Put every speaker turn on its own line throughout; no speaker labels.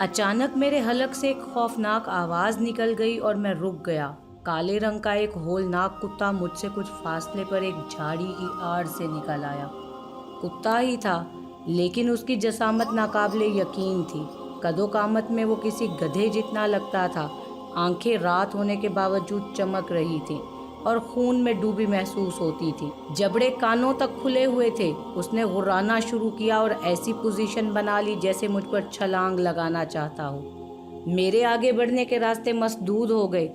अचानक मेरे हलक से एक खौफनाक आवाज़ निकल गई और मैं रुक गया। काले रंग का एक होलनाक कुत्ता मुझसे कुछ फासले पर एक झाड़ी की आड़ से निकल आया। कुत्ता ही था, लेकिन उसकी जसामत नाकाबिले यकीन थी। कदो-कामत में वो किसी गधे जितना लगता था। आंखें रात होने के बावजूद चमक रही थीं और खून में डूबी महसूस होती थी। जबड़े कानों तक खुले हुए थे। उसने गुर्राना शुरू किया और ऐसी पोजीशन बना ली जैसे मुझ पर छलांग लगाना चाहता हो। मेरे आगे बढ़ने के रास्ते मसदूद हो गए।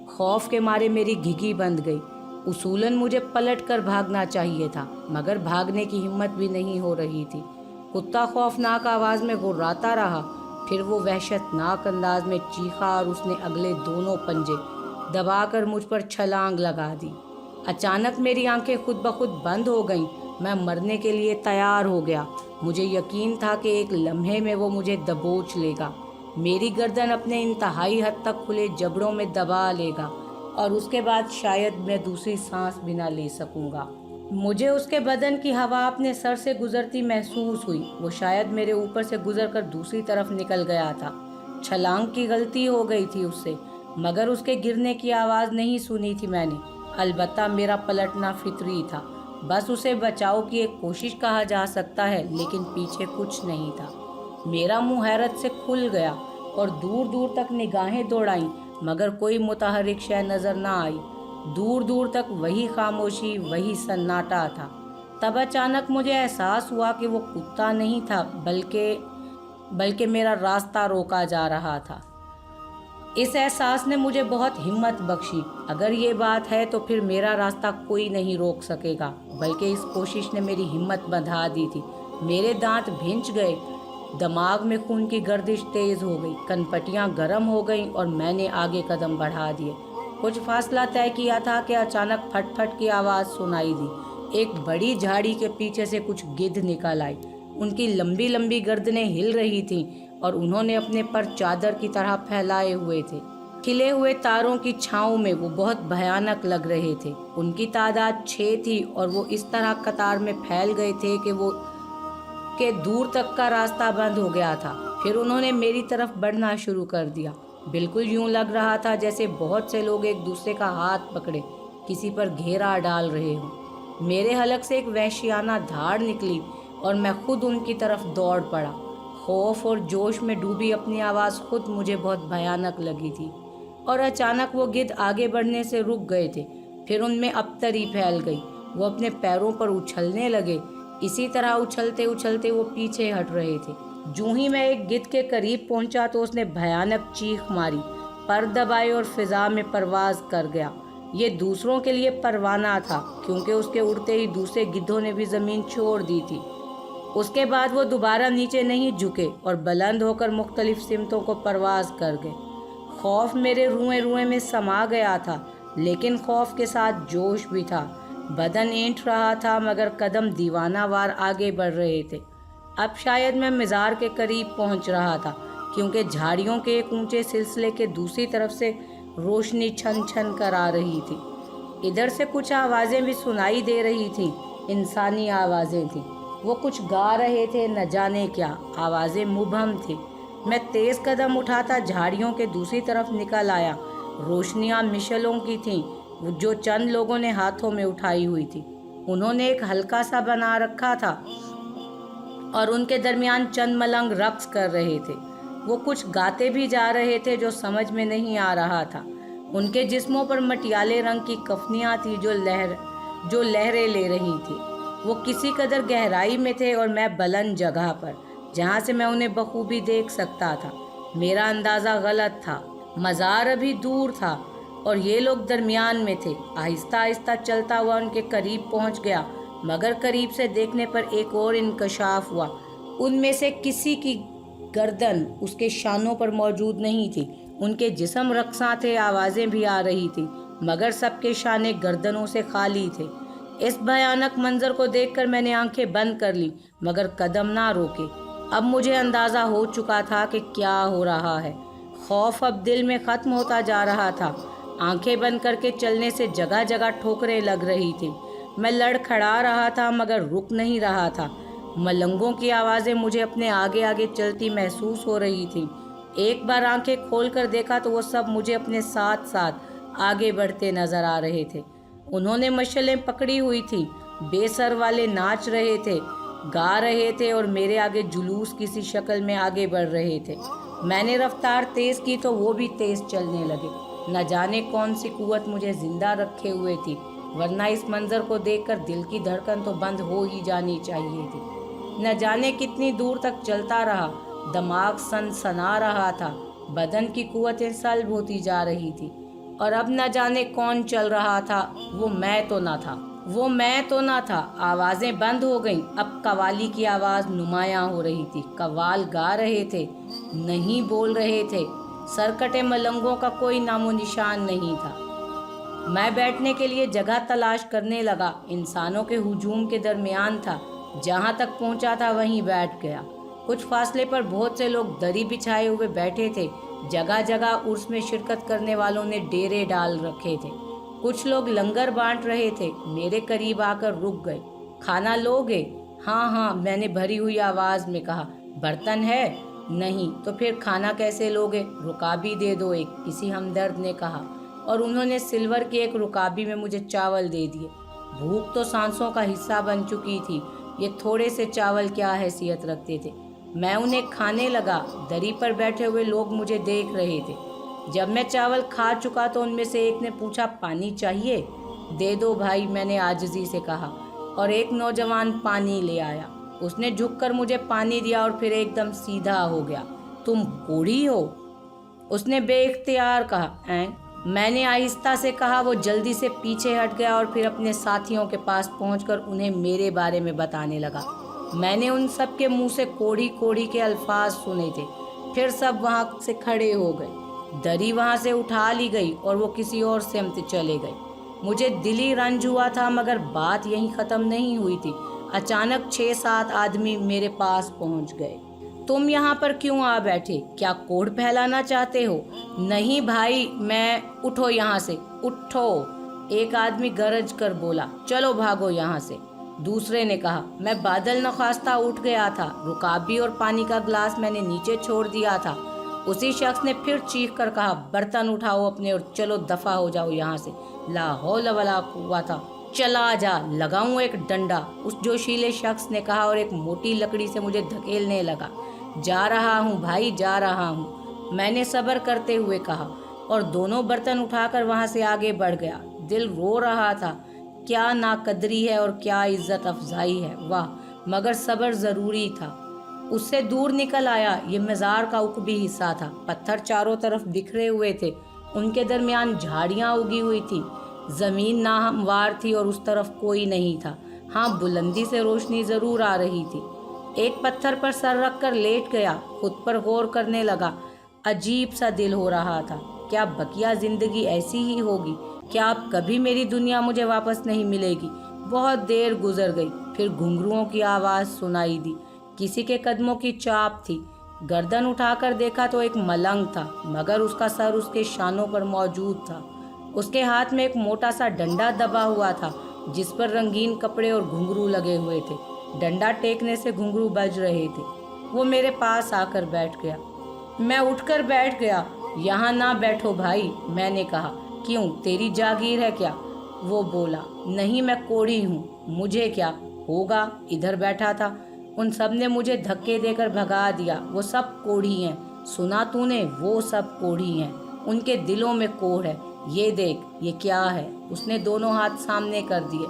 खौफ के मारे मेरी घिघी बंद गई। उसूलन मुझे पलट कर भागना चाहिए था, मगर भागने की हिम्मत भी नहीं हो रही थी। कुत्ता खौफनाक आवाज़ में गुर्राता रहा। फिर वो वहशतनाक अंदाज में चीखा और उसने अगले दोनों पंजे दबाकर मुझ पर छलांग लगा दी। अचानक मेरी आंखें खुद ब खुद बंद हो गईं। मैं मरने के लिए तैयार हो गया। मुझे यकीन था कि एक लम्हे में वो मुझे दबोच लेगा, मेरी गर्दन अपने इंतहाई हद तक खुले जबड़ों में दबा लेगा और उसके बाद शायद मैं दूसरी सांस भी ना ले सकूंगा। मुझे उसके बदन की हवा अपने सर से गुजरती महसूस हुई। वो शायद मेरे ऊपर से गुजरकर दूसरी तरफ निकल गया था। छलांग की गलती हो गई थी उससे, मगर उसके गिरने की आवाज़ नहीं सुनी थी मैंने। अलबत्ता मेरा पलटना फितरी था। बस उसे बचाव की एक कोशिश कहा जा सकता है, लेकिन पीछे कुछ नहीं था। मेरा मुंह हैरत से खुल गया और दूर दूर तक निगाहें दौड़ाईं, मगर कोई मुतहरिक शय नज़र न आई। दूर दूर तक वही खामोशी, वही सन्नाटा था। तब अचानक मुझे एहसास हुआ कि वो कुत्ता नहीं था, बल्कि मेरा रास्ता रोका जा रहा था। इस एहसास ने मुझे बहुत हिम्मत बख्शी। अगर ये बात है तो फिर मेरा रास्ता कोई नहीं रोक सकेगा, बल्कि इस कोशिश ने मेरी हिम्मत बंधा दी थी। मेरे दांत भिंच गए, दिमाग में खून की गर्दिश तेज हो गई, कनपटियां गर्म हो गईं और मैंने आगे कदम बढ़ा दिए। कुछ फासला तय किया था कि अचानक फटफट की आवाज़ सुनाई दी। एक बड़ी झाड़ी के पीछे से कुछ गिद्ध निकल आई। उनकी लंबी लंबी गर्दनें हिल रही थीं और उन्होंने अपने पर चादर की तरह फैलाए हुए थे। खिले हुए तारों की छाँव में वो बहुत भयानक लग रहे थे। उनकी तादाद 6 थी और वो इस तरह कतार में फैल गए थे कि दूर तक का रास्ता बंद हो गया था। फिर उन्होंने मेरी तरफ बढ़ना शुरू कर दिया। बिल्कुल यूं लग रहा था जैसे बहुत से लोग एक दूसरे का हाथ पकड़े किसी पर घेरा डाल रहे हों। मेरे हलक से एक वहशियाना धाड़ निकली और मैं खुद उनकी तरफ दौड़ पड़ा। खौफ और जोश में डूबी अपनी आवाज़ खुद मुझे बहुत भयानक लगी थी। और अचानक वो गिद्ध आगे बढ़ने से रुक गए थे। फिर उनमें अबतरी फैल गई। वो अपने पैरों पर उछलने लगे। इसी तरह उछलते उछलते वो पीछे हट रहे थे। जूं ही मैं एक गिद्ध के करीब पहुंचा तो उसने भयानक चीख मारी, पर दबाए और फिजा में परवाज कर गया। ये दूसरों के लिए परवाना था, क्योंकि उसके उड़ते ही दूसरे गिद्धों ने भी ज़मीन छोड़ दी थी। उसके बाद वो दोबारा नीचे नहीं झुके और बुलंद होकर मुख्तलिफ सिमतों को परवाज कर गए। खौफ मेरे रुएं रुएं में समा गया था, लेकिन खौफ के साथ जोश भी था। बदन ऐंठ रहा था, मगर कदम दीवानावार आगे बढ़ रहे थे। अब शायद मैं मज़ार के करीब पहुंच रहा था, क्योंकि झाड़ियों के एक ऊंचे सिलसिले के दूसरी तरफ से रोशनी छन छन कर आ रही थी। इधर से कुछ आवाज़ें भी सुनाई दे रही थीं। इंसानी आवाज़ें थीं। वो कुछ गा रहे थे, न जाने क्या। आवाज़ें मुबहम थी। मैं तेज़ कदम उठाता झाड़ियों के दूसरी तरफ निकल आया। रोशनियाँ मिशलों की थीं, जो चंद लोगों ने हाथों में उठाई हुई थी। उन्होंने एक हल्का सा बना रखा था और उनके दरमियान चंद मलंग रक्स कर रहे थे। वो कुछ गाते भी जा रहे थे जो समझ में नहीं आ रहा था। उनके जिस्मों पर मटियाले रंग की कफनियाँ थी जो लहरें ले रही थी। वो किसी कदर गहराई में थे और मैं बुलंद जगह पर, जहाँ से मैं उन्हें बखूबी देख सकता था। मेरा अंदाज़ा गलत था। मज़ार अभी दूर था और ये लोग दरमियान में थे। आहिस्ता आहिस्ता चलता हुआ उनके करीब पहुँच गया, मगर करीब से देखने पर एक और इंकशाफ हुआ। उनमें से किसी की गर्दन उसके शानों पर मौजूद नहीं थी। उनके जिस्म रक्सां थे, आवाज़ें भी आ रही थी, मगर सबके शाने गर्दनों से खाली थे। इस भयानक मंजर को देखकर मैंने आंखें बंद कर ली, मगर कदम ना रोके। अब मुझे अंदाज़ा हो चुका था कि क्या हो रहा है। खौफ अब दिल में ख़त्म होता जा रहा था। आंखें बंद करके चलने से जगह जगह ठोकरें लग रही थी। मैं लड़खड़ा रहा था, मगर रुक नहीं रहा था। मलंगों की आवाज़ें मुझे अपने आगे आगे चलती महसूस हो रही थीं। ایک بار آنکھیں کھول کر دیکھا تو وہ سب مجھے اپنے ساتھ ساتھ آگے بڑھتے نظر آ رہے تھے۔ انہوں نے مشعلیں پکڑی ہوئی تھیں، بے سر والے ناچ رہے تھے، گا رہے تھے اور میرے آگے جلوس کسی شکل میں آگے بڑھ رہے تھے۔ میں نے رفتار تیز کی تو وہ بھی تیز چلنے لگے۔ نہ جانے کون سی قوت مجھے زندہ رکھے ہوئے تھی، ورنہ اس منظر کو دیکھ کر دل کی دھڑکن تو بند ہو ہی جانی چاہیے تھی۔ نہ جانے کتنی دور تک چلتا رہا، دماغ سنا رہا تھا، بدن کی قوتیں سلب ہوتی جا رہی تھی، اور اب نہ جانے کون چل رہا تھا۔ وہ میں تو نہ تھا۔ آوازیں بند ہو گئیں، اب قوالی کی آواز نمایاں ہو رہی تھی۔ قوال گا رہے تھے، نہیں بول رہے تھے۔ سرکٹے ملنگوں کا کوئی نام و نشان نہیں تھا۔ میں بیٹھنے کے لیے جگہ تلاش کرنے لگا، انسانوں کے ہجوم کے درمیان تھا، جہاں تک پہنچا تھا وہیں بیٹھ گیا۔ کچھ فاصلے پر بہت سے لوگ دری بچھائے ہوئے بیٹھے تھے، جگہ جگہ عرس میں شرکت کرنے والوں نے ڈیرے ڈال رکھے تھے۔ کچھ لوگ لنگر بانٹ رہے تھے، میرے قریب آ کر رک گئے۔ کھانا لوگے؟ ہاں، میں نے بھری ہوئی آواز میں کہا۔ برتن ہے؟ نہیں۔ تو پھر کھانا کیسے لوگے؟ رکابی دے دو ایک، کسی ہمدرد نے کہا، اور انہوں نے سلور کی ایک رکابی میں مجھے چاول دے دیے۔ بھوک تو سانسوں کا حصہ بن چکی تھی، یہ تھوڑے سے چاول کیا حیثیت رکھتے تھے۔ میں انہیں کھانے لگا، دری پر بیٹھے ہوئے لوگ مجھے دیکھ رہے تھے۔ جب میں چاول کھا چکا تو ان میں سے ایک نے پوچھا، پانی چاہیے؟ دے دو بھائی، میں نے عاجزی سے کہا، اور ایک نوجوان پانی لے آیا۔ اس نے جھک کر مجھے پانی دیا اور پھر ایک دم سیدھا ہو گیا۔ تم کوڑھی ہو؟ اس نے بے اختیار کہا۔ میں نے آہستہ سے کہا۔ وہ جلدی سے پیچھے ہٹ گیا اور پھر اپنے ساتھیوں کے پاس پہنچ کر انہیں میرے بارے میں بتانے لگا۔ میں نے ان سب کے منہ سے کوڑھی کوڑھی کے الفاظ سنے تھے۔ پھر سب وہاں سے کھڑے ہو گئے، دری وہاں سے اٹھا لی گئی اور وہ کسی اور سمت چلے گئے۔ مجھے دلی رنج ہوا تھا، مگر بات یہیں ختم نہیں ہوئی تھی۔ اچانک 6-7 آدمی میرے پاس پہنچ گئے۔ تم یہاں پر کیوں آ بیٹھے؟ کیا کوڑھ پھیلانا چاہتے ہو؟ نہیں بھائی، اٹھو یہاں سے، اٹھو! ایک آدمی گرج کر بولا۔ چلو بھاگو یہاں سے! دوسرے نے کہا۔ میں بادل نخواستہ اٹھ گیا تھا، رکابی اور پانی کا گلاس میں نے نیچے چھوڑ دیا تھا۔ اسی شخص نے پھر چیخ کر کہا، برتن اٹھاؤ اپنے اور چلو دفع ہو جاؤ یہاں سے۔ لا حول ولا قوت! چلا جا، لگاؤں ایک ڈنڈا! اس جوشیلے شخص نے کہا اور ایک موٹی لکڑی سے مجھے دھکیلنے لگا۔ جا رہا ہوں بھائی، جا رہا ہوں، میں نے صبر کرتے ہوئے کہا، اور دونوں برتن اٹھا کر وہاں سے آگے بڑھ گیا۔ دل رو رہا تھا، کیا ناقدری ہے اور کیا عزت افزائی ہے، واہ! مگر صبر ضروری تھا۔ اس سے دور نکل آیا۔ یہ مزار کا عقبی حصہ تھا، پتھر چاروں طرف بکھرے ہوئے تھے، ان کے درمیان جھاڑیاں اگی ہوئی تھی، زمین ناہموار تھی اور اس طرف کوئی نہیں تھا۔ ہاں، بلندی سے روشنی ضرور آ رہی تھی۔ ایک پتھر پر سر رکھ کر لیٹ گیا، خود پر غور کرنے لگا۔ عجیب سا دل ہو رہا تھا، کیا بقیہ زندگی ایسی ہی ہوگی؟ کیا اب کبھی میری دنیا مجھے واپس نہیں ملے گی؟ بہت دیر گزر گئی، پھر گھنگروؤں کی آواز سنائی دی، کسی کے قدموں کی چاپ تھی۔ گردن اٹھا کر دیکھا تو ایک ملنگ تھا، مگر اس کا سر اس کے شانوں پر موجود تھا۔ اس کے ہاتھ میں ایک موٹا سا ڈنڈا دبا ہوا تھا، جس پر رنگین کپڑے اور گھنگرو لگے ہوئے تھے۔ ڈنڈا ٹیکنے سے گھنگرو بج رہے تھے۔ وہ میرے پاس آ کر بیٹھ گیا۔ میں اٹھ کر بیٹھ گیا۔ یہاں نہ بیٹھو بھائی، میں نے کہا۔ کیوں، تیری جاگیر ہے کیا؟ وہ بولا۔ نہیں، میں کوڑھی ہوں، مجھے کیا ہوگا، ادھر بیٹھا تھا۔ ان سب نے مجھے دھکے دے کر بھگا دیا۔ وہ سب کوڑھی ہیں، سنا تو نے؟ وہ سب کوڑھی ہیں، ان کے دلوں میں کوڑھ ہے۔ یہ دیکھ، یہ کیا ہے؟ اس نے دونوں ہاتھ سامنے کر دیے،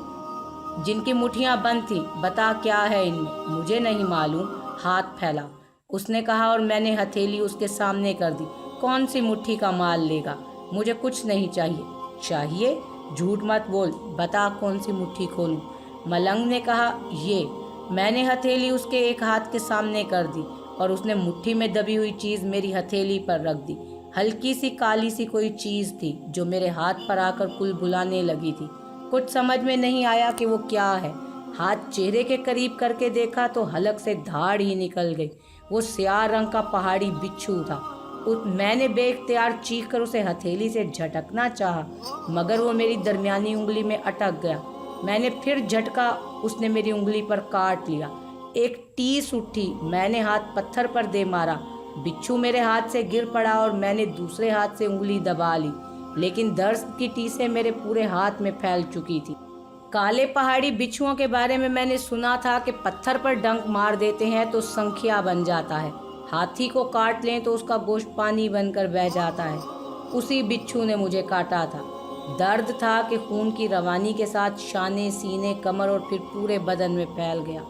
جن کی مٹھیاں بند تھیں۔ بتا کیا ہے ان میں؟ مجھے نہیں معلوم، ہاتھ پھیلا، اس نے کہا، اور میں نے ہتھیلی اس کے سامنے کر دی۔ کون سی مٹھی کا مال لے گا؟ مجھے کچھ نہیں چاہیے۔ چاہیے؟ جھوٹ مت بول، بتا کون سی مٹھی کھولوں؟ ملنگ نے کہا۔ یہ۔ میں نے ہتھیلی اس کے ایک ہاتھ کے سامنے کر دی اور اس نے مٹھی میں دبی ہوئی چیز میری ہتھیلی پر رکھ دی۔ ہلکی سی کالی سی کوئی چیز تھی جو میرے ہاتھ پر آ کر کل بلانے لگی تھی۔ کچھ سمجھ میں نہیں آیا کہ وہ کیا ہے۔ ہاتھ چہرے کے قریب کر کے دیکھا تو حلق سے دھاڑ ہی نکل گئی۔ وہ سیاہ رنگ کا پہاڑی بچھو تھا۔ میں نے بے اختیار چیخ کر اسے ہتھیلی سے جھٹکنا چاہا، مگر وہ میری درمیانی انگلی میں اٹک گیا۔ میں نے پھر جھٹکا، اس نے میری انگلی پر کاٹ لیا۔ ایک ٹیس اٹھی، میں نے ہاتھ پتھر پر دے مارا۔ बिच्छू मेरे हाथ से गिर पड़ा और मैंने दूसरे हाथ से उंगली दबा ली, लेकिन दर्द की टीसें मेरे पूरे हाथ में फैल चुकी थी। काले पहाड़ी बिच्छुओं के बारे में मैंने सुना था कि पत्थर पर डंक मार देते हैं तो संख्या बन जाता है, हाथी को काट लें तो उसका गोश्त पानी बनकर बह जाता है। उसी बिच्छू ने मुझे काटा था। दर्द था कि खून की रवानी के साथ शाने, सीने, कमर और फिर पूरे बदन में फैल गया।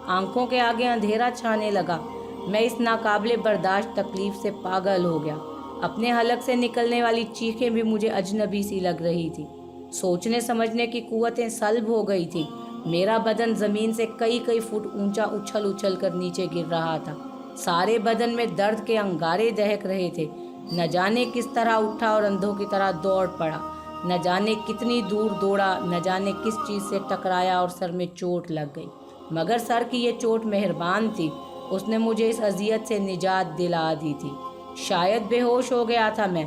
आंखों के आगे अंधेरा छाने लगा। मैं इस नाकाबिले बर्दाश्त तकलीफ से पागल हो गया। अपने हलक से निकलने वाली चीखें भी मुझे अजनबी सी लग रही थी। सोचने समझने की कुव्वतें सल्ब हो गई थी। मेरा बदन जमीन से कई कई फुट ऊंचा उछल उछल कर नीचे गिर रहा था। सारे बदन में दर्द के अंगारे दहक रहे थे। न जाने किस तरह उठा और अंधों की तरह दौड़ पड़ा। न जाने कितनी दूर दौड़ा, न जाने किस चीज़ से टकराया और सर में चोट लग गई। मगर सर की ये चोट मेहरबान थी, उसने मुझे इस अजियत से निजात दिला दी थी। शायद बेहोश हो गया था मैं।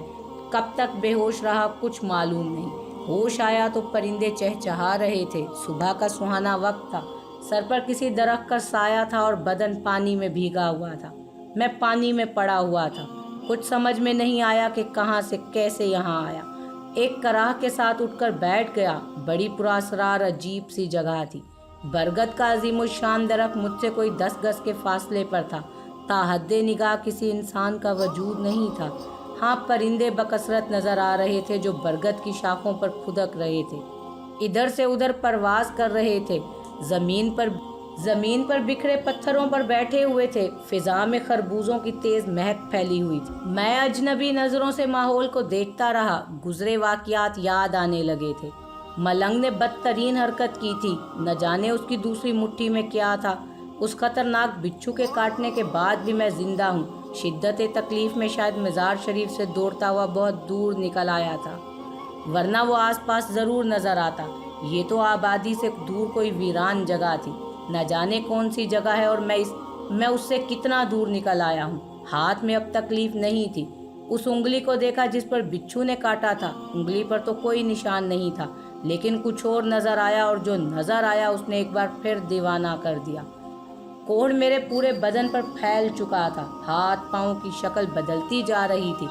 कब तक बेहोश रहा कुछ मालूम नहीं। होश आया तो परिंदे चहचहा रहे थे। सुबह का सुहाना वक्त था। सर पर किसी दरख्त का साया था और बदन पानी में भीगा हुआ था। मैं पानी में पड़ा हुआ था। कुछ समझ में नहीं आया कि कहाँ से कैसे यहाँ आया। एक कराह के साथ उठकर बैठ गया। बड़ी पुरअसरार अजीब सी जगह थी। बरगद का अजीमुशान दरख्त मुझसे कोई 10 गज के फासले पर था। ताहद्दे निगाह किसी इंसान का वजूद नहीं था। हाँ, परिंदे बकसरत नजर आ रहे थे जो बरगद की शाखों पर खुदक रहे थे, इधर से उधर परवाज कर रहे थे। जमीन पर बिखरे पत्थरों पर बैठे हुए थे। फिजा में खरबूजों की तेज महक फैली हुई थी। मैं अजनबी नजरों से माहौल को देखता रहा। गुजरे वाकयात याद आने लगे थे। मलंग ने बदतरीन हरकत की थी। न जाने उसकी दूसरी मुट्ठी में क्या था। उस खतरनाक बिच्छू के काटने के बाद भी मैं जिंदा हूँ। शिद्दत तकलीफ में शायद मज़ार शरीफ से दौड़ता हुआ बहुत दूर निकल आया था, वरना वो आसपास ज़रूर नज़र आता। ये तो आबादी से दूर कोई वीरान जगह थी। न जाने कौन सी जगह है और मैं उससे कितना दूर निकल आया हूँ। हाथ में अब तकलीफ नहीं थी। उस उंगली को देखा जिस पर बिच्छू ने काटा था। उंगली पर तो कोई निशान नहीं था, लेकिन कुछ और नज़र आया, और जो नज़र आया उसने एक बार फिर दीवाना कर दिया। कोढ़ मेरे पूरे बदन पर फैल चुका था। हाथ पाँव की शक्ल बदलती जा रही थी।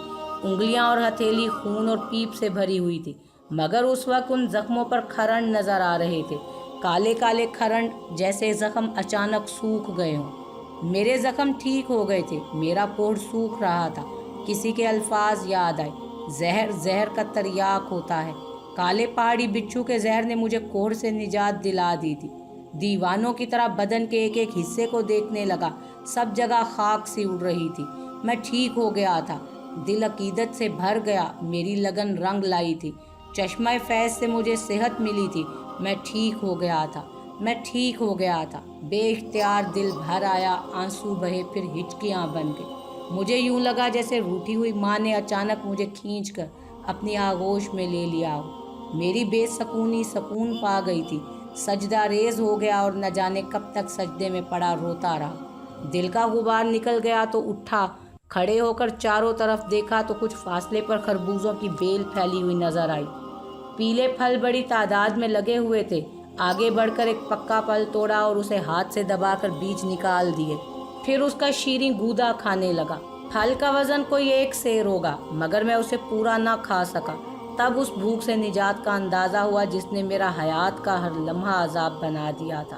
उंगलियां और हथेली खून और पीप से भरी हुई थी। मगर उस वक्त उन जख्मों पर खरंड नजर आ रहे थे, काले काले खरंड, जैसे जख्म अचानक सूख गए हों। मेरे जख्म ठीक हो गए थे। मेरा कोढ़ सूख रहा था। किसी के अल्फाज याद आए, जहर जहर का तरियाक होता है। काले पहाड़ी बिच्छू के जहर ने मुझे कोढ़ से निजात दिला दी थी। दीवानों की तरह बदन के एक एक हिस्से को देखने लगा। सब जगह खाक सी उड़ रही थी। मैं ठीक हो गया था। दिल अकीदत से भर गया। मेरी लगन रंग लाई थी। चश्मा फैज से मुझे सेहत मिली थी। मैं ठीक हो गया था। मैं ठीक हो गया था। बेइख्तियार दिल भर आया। आंसू बहे, फिर हिचकियां बन गई। मुझे यूं लगा जैसे रूठी हुई माँ ने अचानक मुझे खींचकर अपनी आगोश में ले लिया हो। मेरी बेसकूनी सकून पा गई थी। सजदा रेज हो गया और न जाने कब तक सजदे में पड़ा रोता रहा। दिल का गुबार निकल गया तो उठा। खड़े होकर चारों तरफ देखा तो कुछ फासले पर खरबूजों की बेल फैली हुई नजर आई। पीले फल बड़ी तादाद में लगे हुए थे। आगे बढ़कर एक पक्का फल तोड़ा और उसे हाथ से दबाकर बीज निकाल दिए। फिर उसका शीरीं गूदा खाने लगा। फल का वजन कोई 1 सेर होगा, मगर मैं उसे पूरा ना खा सका। तब उस भूख से निजात का अंदाज़ा हुआ जिसने मेरा हयात का हर लम्हा अजाब बना दिया था।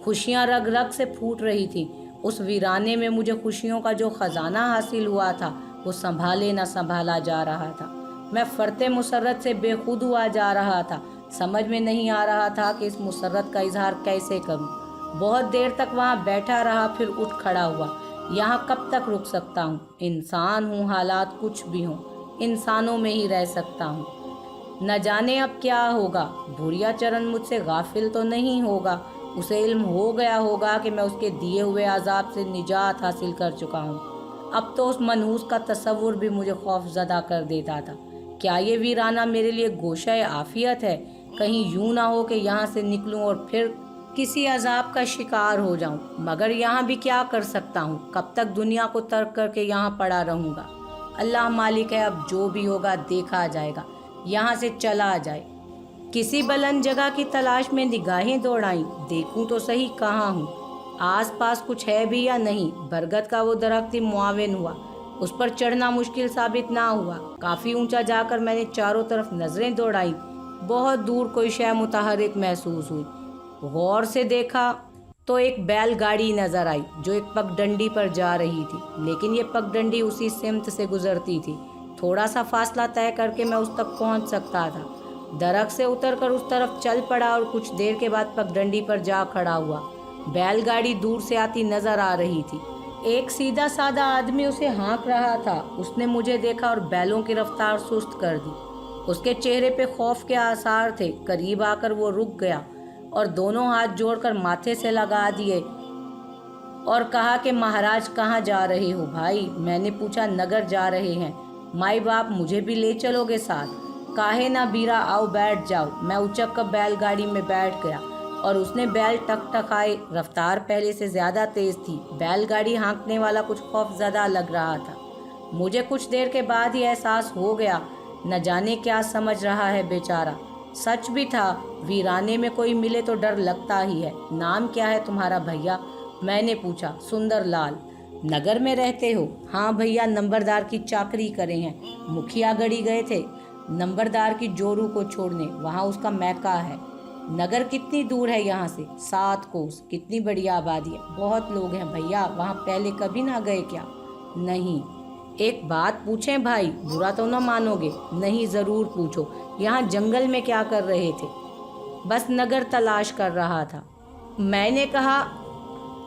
खुशियाँ रग रग से फूट रही थी। उस वीराने में मुझे खुशियों का जो खजाना हासिल हुआ था वो संभाले न संभाला जा रहा था। मैं फरते मुसर्रत से बेखुद हुआ जा रहा था। समझ में नहीं आ रहा था कि इस मुसर्रत का इजहार कैसे करूं। बहुत देर तक वहाँ बैठा रहा, फिर उठ खड़ा हुआ। यहाँ कब तक रुक सकता हूँ? इंसान हूँ, हालात कुछ भी हों, इंसानों में ही रह सकता हूँ। न जाने अब क्या होगा। भूरिया चरण मुझसे गाफिल तो नहीं होगा। उसे इल्म हो गया होगा कि मैं उसके दिए हुए अजाब से निजात हासिल कर चुका हूँ। अब तो उस मनहूस का तसव्वुर भी मुझे खौफजदा कर देता था। क्या ये वीराना मेरे लिए गोशा आफियत है? कहीं यूं ना हो कि यहाँ से निकलूं और फिर किसी अजाब का शिकार हो जाऊं। मगर यहाँ भी क्या कर सकता हूँ? कब तक दुनिया को तर्क करके यहाँ पड़ा रहूँगा? अल्लाह मालिक है, अब जो भी होगा देखा जाएगा। यहाँ से चला जाए। किसी बुलंद जगह की तलाश में निगाहें दौड़ाईं। देखूं तो सही कहाँ हूँ। आस पास कुछ है भी या नहीं। बरगद का वो दरख्त ही मुआविन हुआ, उस पर चढ़ना मुश्किल साबित ना हुआ। काफ़ी ऊंचा जाकर मैंने चारों तरफ नज़रें दौड़ाई। बहुत दूर कोई शय मुतहरिक महसूस हुई। गौर से देखा तो एक बैलगाड़ी नजर आई जो एक पगडंडी पर जा रही थी, लेकिन ये पगडंडी उसी सिमत से गुजरती थी। थोड़ा सा फासला तय करके मैं उस तक पहुंच सकता था। दरख्त से उतरकर उस तरफ चल पड़ा और कुछ देर के बाद पगडंडी पर जा खड़ा हुआ। बैलगाड़ी दूर से आती नजर आ रही थी। एक सीधा साधा आदमी उसे हाँक रहा था। उसने मुझे देखा और बैलों की रफ्तार सुस्त कर दी। उसके चेहरे पे खौफ के आसार थे। करीब आकर वो रुक गया और दोनों हाथ जोड़कर माथे से लगा दिए और कहा कि महाराज कहाँ जा रहे हो भाई? मैंने पूछा। नगर जा रहे हैं। माई बाप मुझे भी ले चलोगे साथ? काहे ना बीरा, आओ बैठ जाओ। मैं उचक कर बैलगाड़ी में बैठ गया और उसने बैल टकटकाए। रफ्तार पहले से ज़्यादा तेज़ थी। बैलगाड़ी हाँकने वाला कुछ खौफज़दा लग रहा था। मुझे कुछ देर के बाद ही एहसास हो गया, न जाने क्या समझ रहा है बेचारा। सच भी था, वीराने में कोई मिले तो डर लगता ही है। नाम क्या है तुम्हारा भैया? मैंने पूछा। सुंदर लाल। नगर में रहते हो? हाँ भैया, नंबरदार की चाकरी करे हैं। मुखिया गढ़ी गए थे नंबरदार की जोरू को छोड़ने, वहाँ उसका मैका है। नगर कितनी दूर है यहाँ से? 7 कोस। कितनी बड़ी आबादी है? बहुत लोग हैं भैया। वहाँ पहले कभी ना गए क्या? नहीं। एक बात पूछें भाई, बुरा तो ना मानोगे? नहीं, ज़रूर पूछो। यहाँ जंगल में क्या कर रहे थे? बस नगर तलाश कर रहा था। मैंने कहा,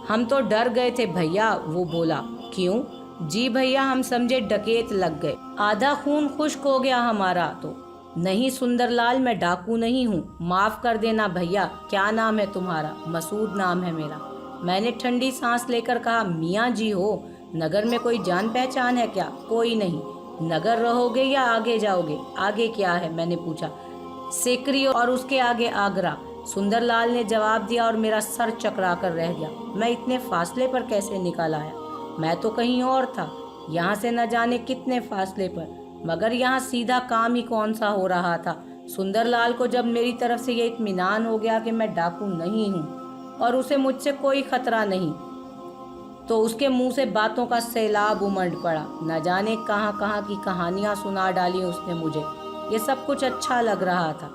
हम तो डर गए थे भैया। वो बोला। क्यों? जी भैया, हम समझे डकैत लग गए। आधा खून खुश्क हो गया हमारा तो। नहीं सुंदरलाल, मैं डाकू नहीं हूँ। माफ़ कर देना भैया। क्या नाम है तुम्हारा? मसूद नाम है मेरा। मैंने ठंडी सांस लेकर कहा। मियाँ जी हो? नगर में कोई जान पहचान है क्या? कोई नहीं। नगर रहोगे या आगे जाओगे? आगे क्या है? मैंने पूछा। सिकरी और उसके आगे आगरा। सुंदरलाल ने जवाब दिया और मेरा सर चकरा कर रह गया। मैं इतने फासले पर कैसे निकल आया? मैं तो कहीं और था, यहाँ से न जाने कितने फासले पर। मगर यहाँ सीधा काम ही कौन सा हो रहा था। सुंदरलाल को जब मेरी तरफ से ये इत्मीनान हो गया कि मैं डाकू नहीं हूँ और उसे मुझसे कोई खतरा नहीं, तो उसके मुंह से बातों का सैलाब उमड़ पड़ा। न जाने कहाँ कहाँ की कहानियाँ सुना डाली उसने मुझे। ये सब कुछ अच्छा लग रहा था।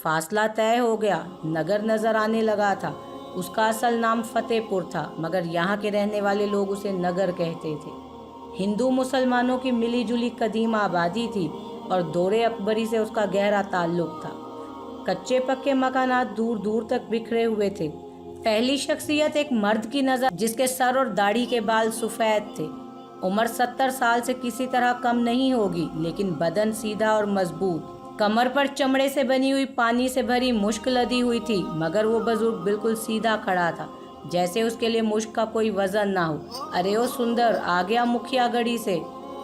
फासला तय हो गया, नगर नज़र आने लगा था। उसका असल नाम फतेहपुर था, मगर यहाँ के रहने वाले लोग उसे नगर कहते थे। हिंदू मुसलमानों की मिली जुली कदीम आबादी थी और दौरे अकबरी से उसका गहरा ताल्लुक था। कच्चे पक्के मकानात दूर दूर तक बिखरे हुए थे। पहली शख्सियत एक मर्द की नज़र, जिसके सर और दाढ़ी के बाल सफ़ेद थे। उम्र 70 साल से किसी तरह कम नहीं होगी, लेकिन बदन सीधा और मजबूत। कमर पर चमड़े से बनी हुई पानी से भरी मुश्क लदी हुई थी, मगर वो बुजुर्ग बिल्कुल सीधा खड़ा था, जैसे उसके लिए मुश्क का कोई वजन ना हो। अरे ओ सुंदर, आ गया मुखिया गढ़ी से।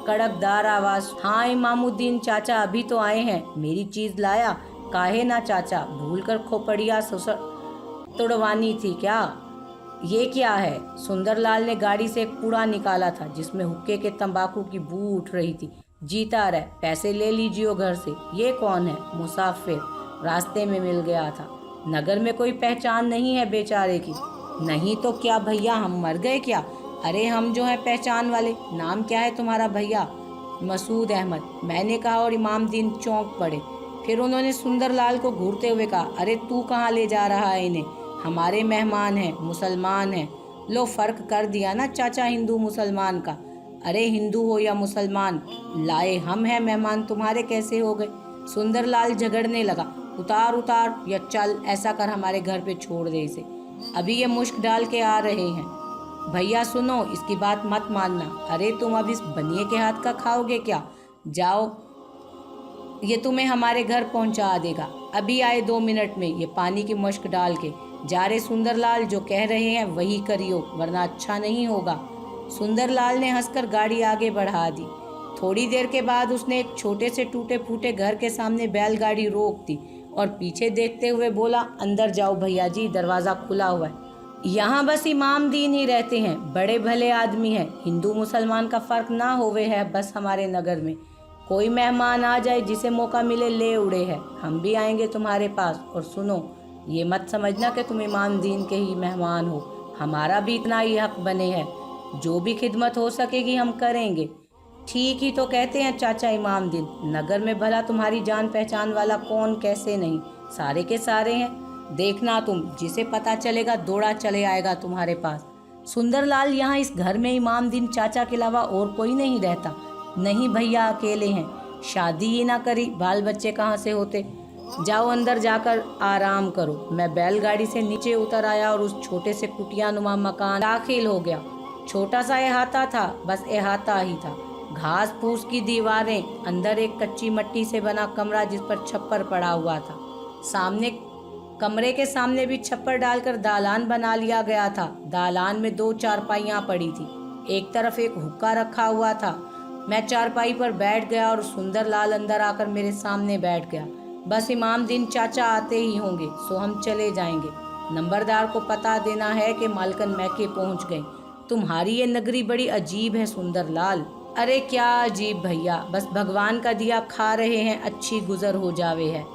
कड़कदार आवाज़। हाँ इमामुद्दीन चाचा अभी तो आए हैं। मेरी चीज़ लाया? काहे ना चाचा, भूल कर खोपड़िया तुड़वानी थी क्या? ये क्या है? सुंदरलाल ने गाड़ी से एक कूड़ा निकाला था जिसमें हुक्के के तंबाकू की बू उठ रही थी। जीता रहे, पैसे ले लीजिए घर से। ये कौन है? मुसाफिर, रास्ते में मिल गया था। नगर में कोई पहचान नहीं है बेचारे की। नहीं तो क्या भैया, हम मर गए क्या? अरे हम जो हैं पहचान वाले। नाम क्या है तुम्हारा भैया? मसूद अहमद। मैंने कहा और इमामुद्दीन चौंक पड़े। फिर उन्होंने सुंदरलाल को घूरते हुए कहा, अरे तू कहाँ ले जा रहा है इन्हें? हमारे मेहमान हैं, मुसलमान हैं। लो फ़र्क कर दिया ना चाचा हिंदू मुसलमान का। अरे हिंदू हो या मुसलमान, लाए हम हैं मेहमान, तुम्हारे कैसे हो गए? सुंदरलाल झगड़ने लगा। उतार उतार या चल, ऐसा कर हमारे घर पे छोड़ दे इसे, अभी ये मुश्क डाल के आ रहे हैं। भैया सुनो, इसकी बात मत मानना। अरे तुम अब इस बनिए के हाथ का खाओगे क्या? जाओ, ये तुम्हें हमारे घर पहुंचा देगा। अभी आए 2 मिनट में, ये पानी की मुश्क डाल के। जा रे सुंदरलाल, जो कह रहे हैं वही करियो, वरना अच्छा नहीं होगा। सुंदरलाल ने हंसकर गाड़ी आगे बढ़ा दी। थोड़ी देर के बाद उसने एक छोटे से टूटे फूटे घर के सामने बैलगाड़ी रोक दी और पीछे देखते हुए बोला, अंदर जाओ भैया जी, दरवाज़ा खुला हुआ है। यहाँ बस इमामुद्दीन ही रहते हैं, बड़े भले आदमी हैं। हिंदू मुसलमान का फ़र्क ना होवे है बस हमारे नगर में। कोई मेहमान आ जाए, जिसे मौका मिले ले उड़े है। हम भी आएंगे तुम्हारे पास। और सुनो, ये मत समझना कि तुम इमामुद्दीन के ही मेहमान हो, हमारा भी इतना ही हक बने है, जो भी खिदमत हो सकेगी हम करेंगे। ठीक ही तो कहते हैं चाचा इमामदीन, नगर में भला तुम्हारी जान पहचान वाला कौन कैसे नहीं, सारे के सारे हैं। देखना तुम, जिसे पता चलेगा दौड़ा चले आएगा तुम्हारे पास। सुंदरलाल, यहाँ इस घर में इमामदीन चाचा के अलावा और कोई नहीं रहता? नहीं भैया, अकेले हैं, शादी ही ना करी, बाल बच्चे कहाँ से होते। जाओ अंदर जाकर आराम करो। मैं बैलगाड़ी से नीचे उतर आया और उस छोटे से कुटिया नुमा मकान दाखिल हो गया। छोटा सा अहाता था, बस अहाता ही था। घास फूस की दीवारें, अंदर एक कच्ची मट्टी से बना कमरा जिस पर छप्पर पड़ा हुआ था। कमरे के सामने भी छप्पर डालकर दालान बना लिया गया था। दालान में 2 चारपाइयाँ पड़ी थी, एक तरफ एक हुक्का रखा हुआ था। मैं चारपाई पर बैठ गया और सुंदरलाल अंदर आकर मेरे सामने बैठ गया। बस इमामदीन चाचा आते ही होंगे, सो हम चले जाएंगे। नंबरदार को पता देना है कि मालकन मैके पहुंच गए। तुम्हारी ये नगरी बड़ी अजीब है सुंदरलाल। अरे क्या अजीब भैया, बस भगवान का दिया खा रहे हैं, अच्छी गुजर हो जावे है।